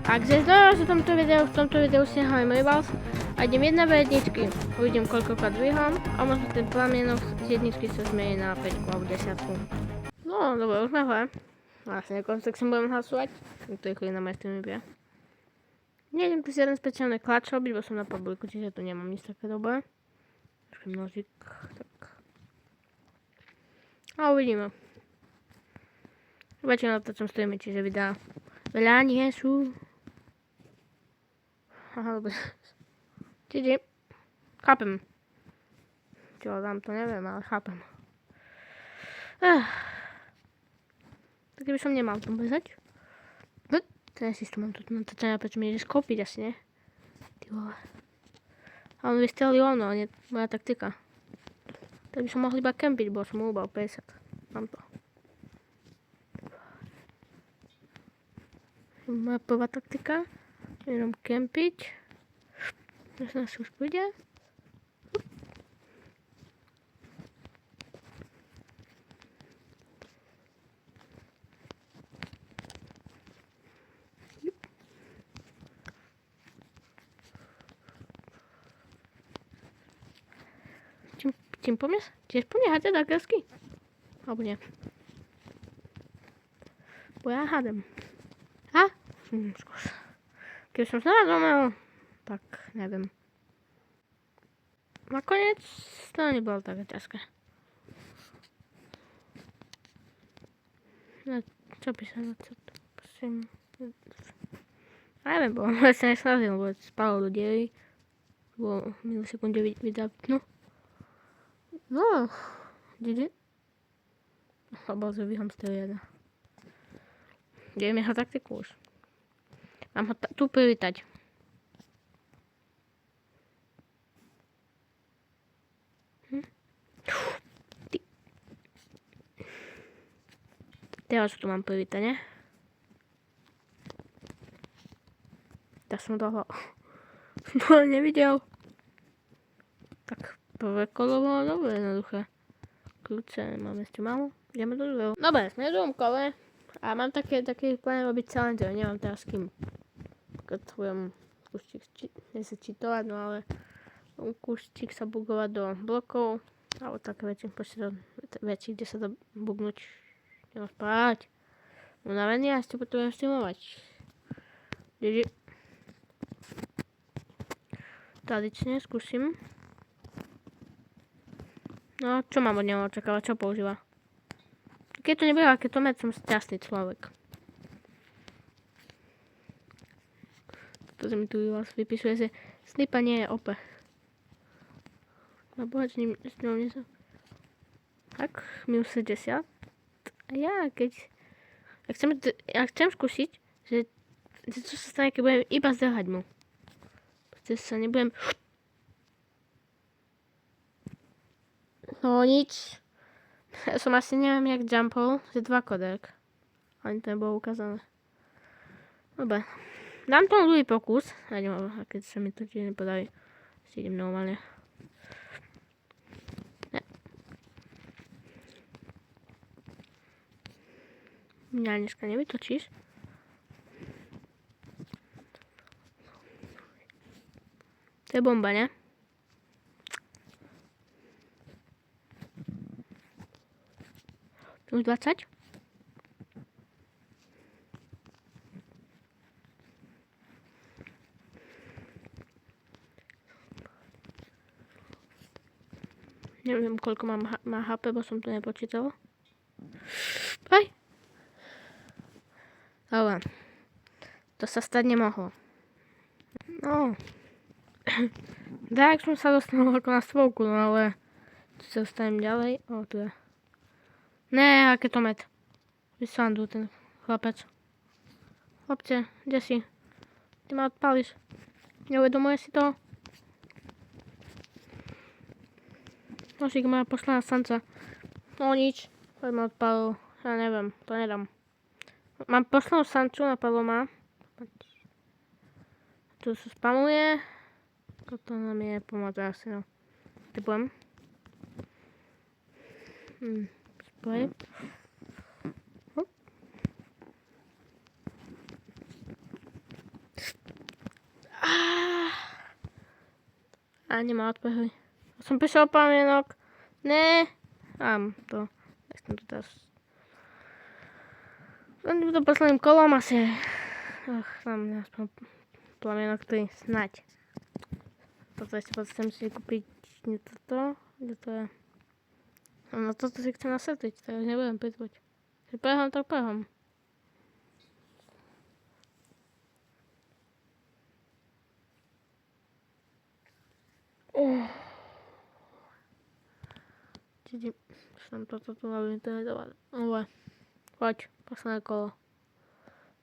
Takže zdravím vás v tomto videu si nahajím Rivals a idem jedna v jedničky. Uvidím koľkokrát vyhrám a možno ten plamienok z jedničky sa zmení na 5 alebo 10. No, dobre, už sme hore. Vlastne tak si budem hlasovať. To je chvíľa na moje streamy bia. Nejdem tu si jeden speciálny klač robiť, bo som na publiku, čiže tu nemám nič také dobré. Trošku nožík, tak. A uvidíme. Väčšinou to som streamy, čiže videá veľa nie sú. Aha, dobre. Čiže, chápem. Čo dám, to neviem, ale chápem. Tak by som nemal tu bezať. Ten si tu mám tu natočené, prečo mi ideš kópiť asi, ne? Ty vole. A on vystrelil ono, nie moja taktika. Tak by som mohol iba kempiť, bo som ubal 50. Mám to. Moja prvá taktika. Jenom kempiť. Teraz nás už bude. Čím po mne? Tiež po mne hádza dagersky? Alebo nie? Bo ja hádam. A? Skús. Keď som sa rozumel, tak neviem. Nakoniec to nebolo také ťažké. No, čo písať na to? Prosím. Neviem, bo sa nesnažil, bo spalo do diery. Bo milisekunde vydávnu. No, GG. Lebo že vyhamster jeden. Dej mi ho taktiku už. Mám ho tu privítať. Ty. Teraz tu mám privítať, ne? Tak som toho nevidel. Tak prvé kolo bolo dobre, jednoduché. Kľúče máme ešte málo. Ideme do druhého. Dobre, sme v druhom kole. A mám taký plán robiť challenger. Nemám teraz s kým. Keď budem kúštik, nechce cheatovať, no ale kúštik sa bugovať do blokov. Alebo také veci, kde sa dá bugnúť. Nemám spávať. Unavený a ešte potrebujem stimulovať. GG. Tradične skúsim. No, čo mám od neho očakávať? Čo používa? Keď to nebude raketomet, som šťastný človek. Toto mi tu vás vypisuje, že snipa nie je OP. No boha, s ňou nie som. Tak, minus 60. A ja chcem skúsiť, že čo sa stane, keď budem iba zdrhať mu. Pretože sa nebudem... No nič. Ja som asi neviem, jak jumpol, že 2 kodek. Ani to nebolo ukázané. Dobre. Dám tomu druhý pokus. A keď sa mi to tiež nepodarí, si idem normálne. Ne. Mňa dneska nevytočíš. To je bomba, ne? Už 20? Neviem, koľko má HP, bo som to nepočítal. Aj! Dobre. To sa stať nemohlo. No. Tak som sa dostal ako na stovku, no ale... Tu sa dostanem ďalej. O, tu je. Ne, raketomet. Vyslandu ten chlapec. Chlapce, kde si? Ty ma odpališ. Neuvedomuje si to? Nožík má pošla na sanca. No nič. Poď ma odpalil. Ja neviem, to nedám. Mám poslednú sancu, napadlo ma. Tu sa spamuje. Toto nám je pomoc asi, no. Typujem. Spoj. nemá odpehy. Som prišiel o plamienok. Ne. Mám to. Nechcem to teraz. To posledným kolom asi. Tam aspoň plamienok 3. Snaď. Toto ešte chcem si kúpiť toto. Kde to je? No toto si chcem nasetiť, tak nebudem pritvať. Si behám, tak behám. Čiže som toto tu mal internetované. Poď, posledné kolo.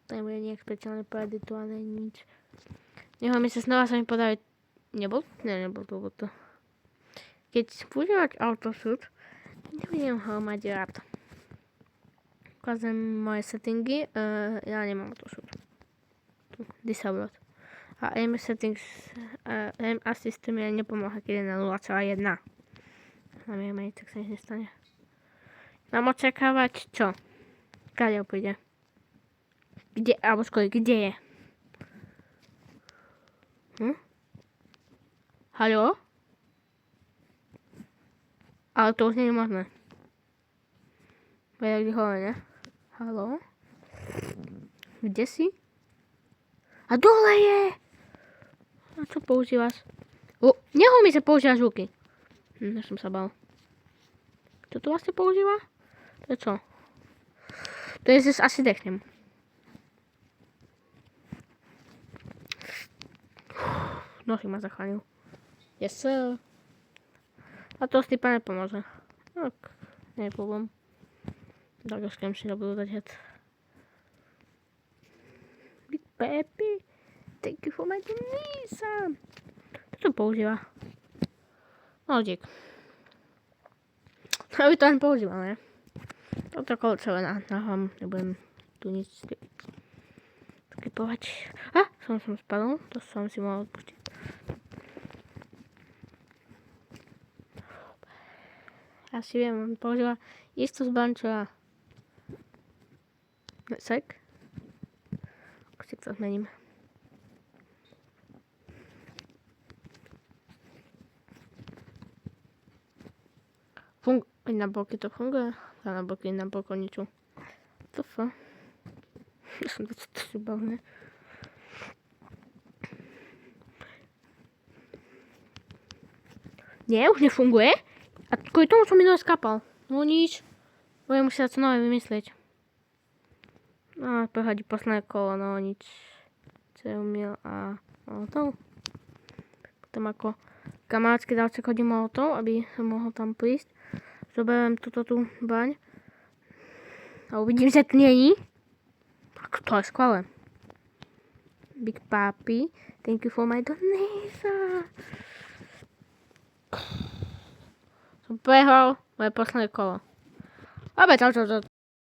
To nebude nejak špeciálne poeditované, nič. Nechal mi sa znova sa mi podať. Nebol? Ne, nebol to. Keď používať autosud, nebudem ho mať rád. Ukážem moje settingy. Ja nemám autosud. Tu, disabled. A aim settings, aim assist mi nepomôže, keď je na 0,1. Namierme, tak sa nič nestane. Mám očakávať čo? Kade pôjde? Kde, alebo skôr, kde je? Haló? Ale to už nie je možné. Bude kde hore, ne? Haló? Kde si? A dole je! A čo používaš? Nehol mi sa používať ruky. Ja som sa bal. Čo to vlastne používa? To je čo? To je zase asi dechnem. Nosík ma zachránil. Yes, sir. A to Stipa nepomôže. Tak, nie je problém. Tak už si nebudú dať hed. Big Peppy, thank you for my donation. Čo to používa? No, dík. Aby to len používal, ne? Toto kolcové nahám, nebudem tu nič skipovať. Som spadol, to som si mohol odpustiť. Ja si viem, on používa istú zbraň, čo ja. Sek. Ako si to zmením. Na boky to funguje? Na boky, na bokovniču. To fa. Ja som to si bavne. Nie, už nefunguje? A kvôli tomu som minulé skapal. No nič. Budem musieť sa nové vymyslieť. No, prehľadí posledné kolo, no nič. Ceumil a molotov. Potom ako kamarátsky dávček hodím molotov, aby som mohol tam prísť. Zoberiem túto tú baň. A uvidím, že tu nie je. To je skvelé. Big Papi, thank you for my donation. Som prehral moje posledné kolo. Čau.